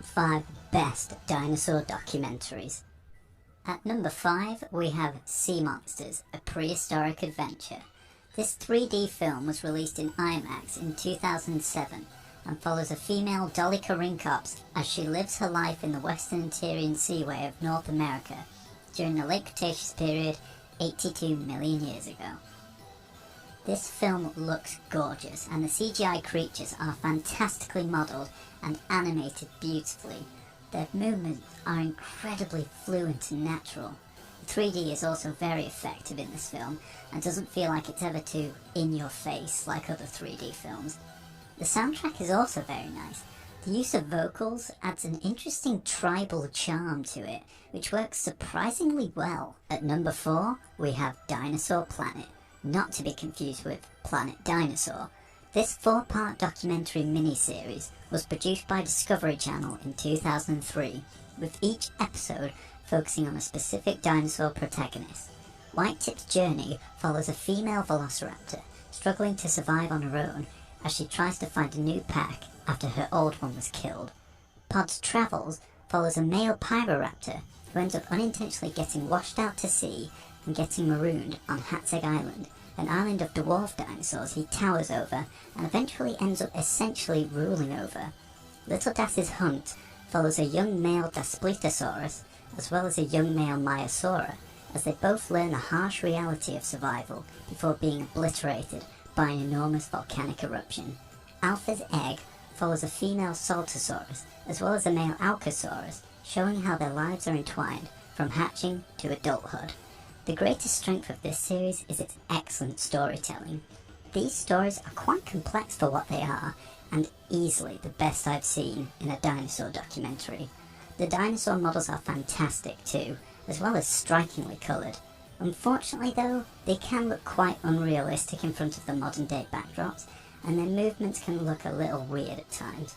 5 best dinosaur documentaries. At number 5, we have Sea Monsters, A Prehistoric Adventure. This 3D film was released in IMAX in 2007 and follows a female Dolly Corincops as she lives her life in the Western Interior Seaway of North America during the Late Cretaceous period 82 million years ago. This film looks gorgeous and the CGI creatures are fantastically modelled and animated beautifully. Their movements are incredibly fluent and natural. The 3D is also very effective in this film and doesn't feel like it's ever too in your face like other 3D films. The soundtrack is also very nice. The use of vocals adds an interesting tribal charm to it, which works surprisingly well. At number 4, we have Dinosaur Planet, not to be confused with Planet Dinosaur. This 4-part documentary miniseries was produced by Discovery Channel in 2003, with each episode focusing on a specific dinosaur protagonist. Whitetip's journey follows a female velociraptor struggling to survive on her own as she tries to find a new pack after her old one was killed. Pod's Travels follows a male pyroraptor who ends up unintentionally getting washed out to sea and getting marooned on Hatzeg Island, an island of dwarf dinosaurs he towers over and eventually ends up essentially ruling over. Little Das's Hunt follows a young male Daspletosaurus as well as a young male Maiasaura as they both learn the harsh reality of survival before being obliterated by an enormous volcanic eruption. Alpha's Egg follows a female Saltosaurus as well as a male Alcosaurus, showing how their lives are entwined from hatching to adulthood. The greatest strength of this series is its excellent storytelling. These stories are quite complex for what they are, and easily the best I've seen in a dinosaur documentary. The dinosaur models are fantastic too, as well as strikingly coloured. Unfortunately though, they can look quite unrealistic in front of the modern day backdrops, and their movements can look a little weird at times.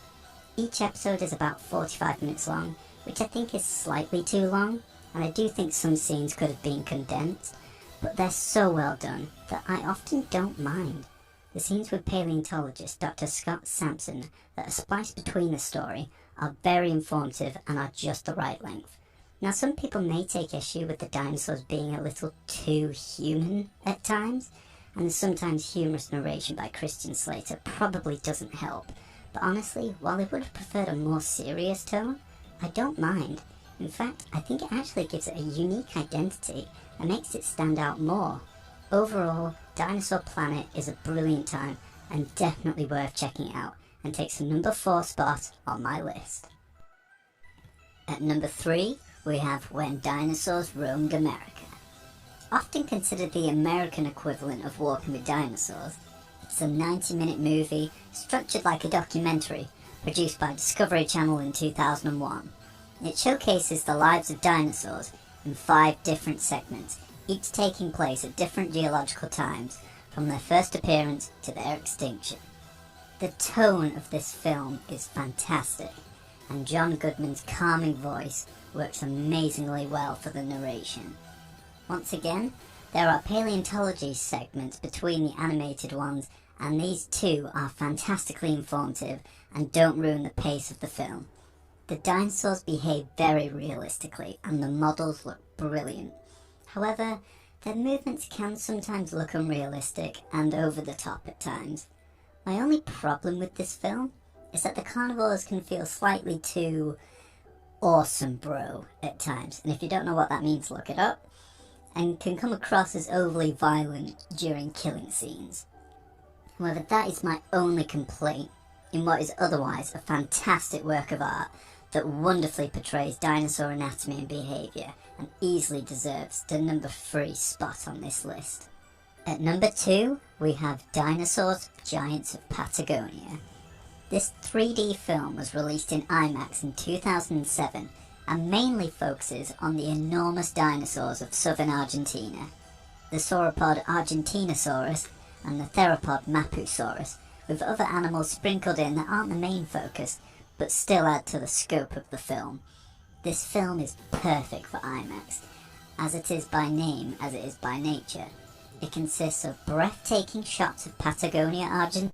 Each episode is about 45 minutes long, which I think is slightly too long, and I do think some scenes could have been condensed, but they're so well done that I often don't mind. The scenes with paleontologist Dr. Scott Sampson that are spliced between the story are very informative and are just the right length. Now some people may take issue with the dinosaurs being a little too human at times, and the sometimes humorous narration by Christian Slater probably doesn't help, but honestly, while I would have preferred a more serious tone, I don't mind. In fact, I think it actually gives it a unique identity and makes it stand out more. Overall, Dinosaur Planet is a brilliant time and definitely worth checking out, and takes the number 4 spot on my list. At number 3, we have When Dinosaurs Roamed America. Often considered the American equivalent of Walking with Dinosaurs, it's a 90-minute movie structured like a documentary produced by Discovery Channel in 2001. It showcases the lives of dinosaurs in 5 different segments, each taking place at different geological times, from their first appearance to their extinction. The tone of this film is fantastic, and John Goodman's calming voice works amazingly well for the narration. Once again, there are paleontology segments between the animated ones, and these too are fantastically informative and don't ruin the pace of the film. The dinosaurs behave very realistically and the models look brilliant. However, their movements can sometimes look unrealistic and over the top at times. My only problem with this film is that the carnivores can feel slightly too awesome bro at times, and if you don't know what that means, look it up, and can come across as overly violent during killing scenes. However, that is my only complaint in what is otherwise a fantastic work of art that wonderfully portrays dinosaur anatomy and behaviour and easily deserves the number 3 spot on this list. At number 2, we have Dinosaurs, Giants of Patagonia. This 3D film was released in IMAX in 2007 and mainly focuses on the enormous dinosaurs of southern Argentina, the sauropod Argentinosaurus and the theropod Mapusaurus, with other animals sprinkled in that aren't the main focus, but still add to the scope of the film. This film is perfect for IMAX, as it is by name as it is by nature. It consists of breathtaking shots of Patagonia, Argentina,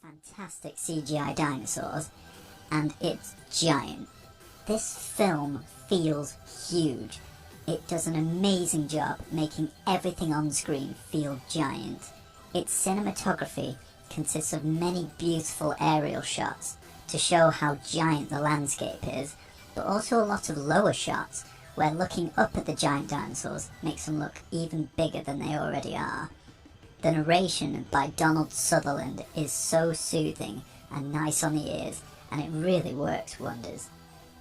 fantastic CGI dinosaurs, and it's giant. This film feels huge. It does an amazing job making everything on screen feel giant. Its cinematography consists of many beautiful aerial shots to show how giant the landscape is, but also a lot of lower shots where looking up at the giant dinosaurs makes them look even bigger than they already are. The narration by Donald Sutherland is so soothing and nice on the ears, and it really works wonders.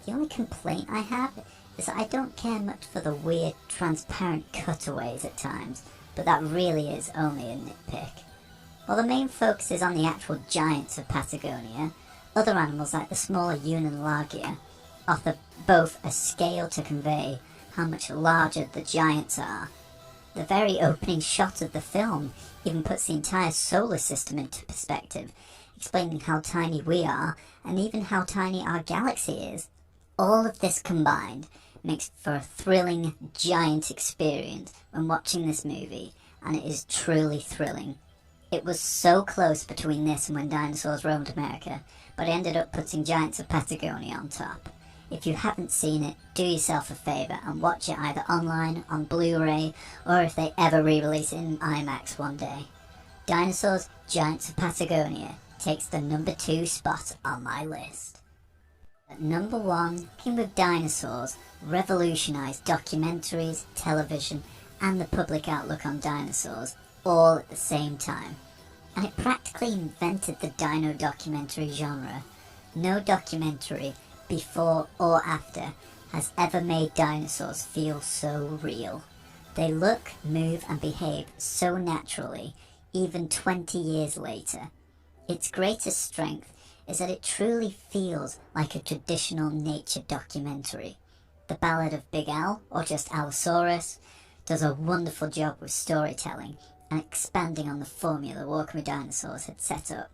The only complaint I have is that I don't care much for the weird transparent cutaways at times, but that really is only a nitpick. While the main focus is on the actual giants of Patagonia, other animals like the smaller Unalagia offer both a scale to convey how much larger the giants are. The very opening shot of the film even puts the entire solar system into perspective, explaining how tiny we are and even how tiny our galaxy is. All of this combined makes for a thrilling, giant experience when watching this movie, and it is truly thrilling. It was so close between this and When Dinosaurs Roamed America, but I ended up putting Giants of Patagonia on top. If you haven't seen it, do yourself a favour and watch it either online, on Blu-ray, or if they ever re-release it in IMAX one day. Dinosaurs, Giants of Patagonia takes the number 2 spot on my list. At number 1, King with Dinosaurs revolutionised documentaries, television, and the public outlook on dinosaurs all at the same time. And it practically invented the dino documentary genre. No documentary before or after has ever made dinosaurs feel so real. They look, move and behave so naturally, even 20 years later. Its greatest strength is that it truly feels like a traditional nature documentary. The Ballad of Big Al, or just Allosaurus, does a wonderful job with storytelling and expanding on the formula Walking with Dinosaurs had set up.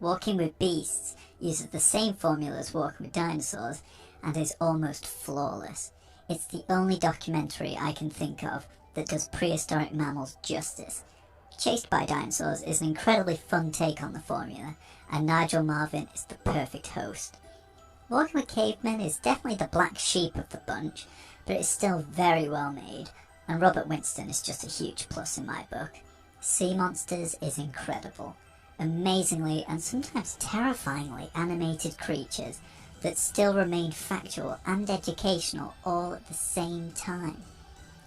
Walking with Beasts uses the same formula as Walking with Dinosaurs and is almost flawless. It's the only documentary I can think of that does prehistoric mammals justice. Chased by Dinosaurs is an incredibly fun take on the formula, and Nigel Marven is the perfect host. Walking with Cavemen is definitely the black sheep of the bunch, but it's still very well made, and Robert Winston is just a huge plus in my book. Sea Monsters is incredible. Amazingly and sometimes terrifyingly animated creatures that still remain factual and educational all at the same time.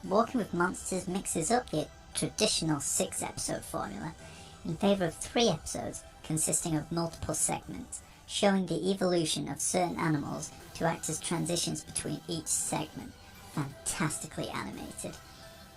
Walking with Monsters mixes up the traditional 6-episode formula in favour of 3 episodes consisting of multiple segments, showing the evolution of certain animals to act as transitions between each segment. Fantastically animated.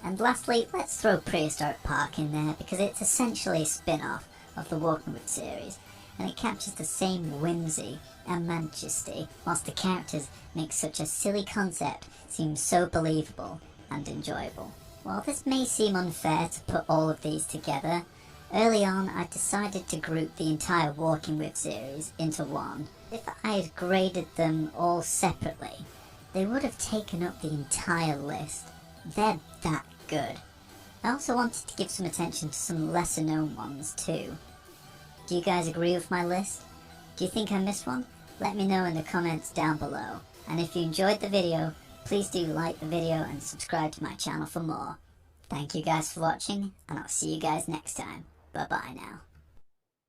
And lastly, let's throw Prehistoric Park in there because it's essentially a spin-off of the Walking With series, and it captures the same whimsy and majesty, whilst the characters make such a silly concept seem so believable and enjoyable. While this may seem unfair to put all of these together, early on I decided to group the entire Walking With series into one. If I had graded them all separately, they would have taken up the entire list. They're that good. I also wanted to give some attention to some lesser known ones too. Do you guys agree with my list? Do you think I missed one? Let me know in the comments down below. And if you enjoyed the video, please do like the video and subscribe to my channel for more. Thank you guys for watching, and I'll see you guys next time. Bye bye now.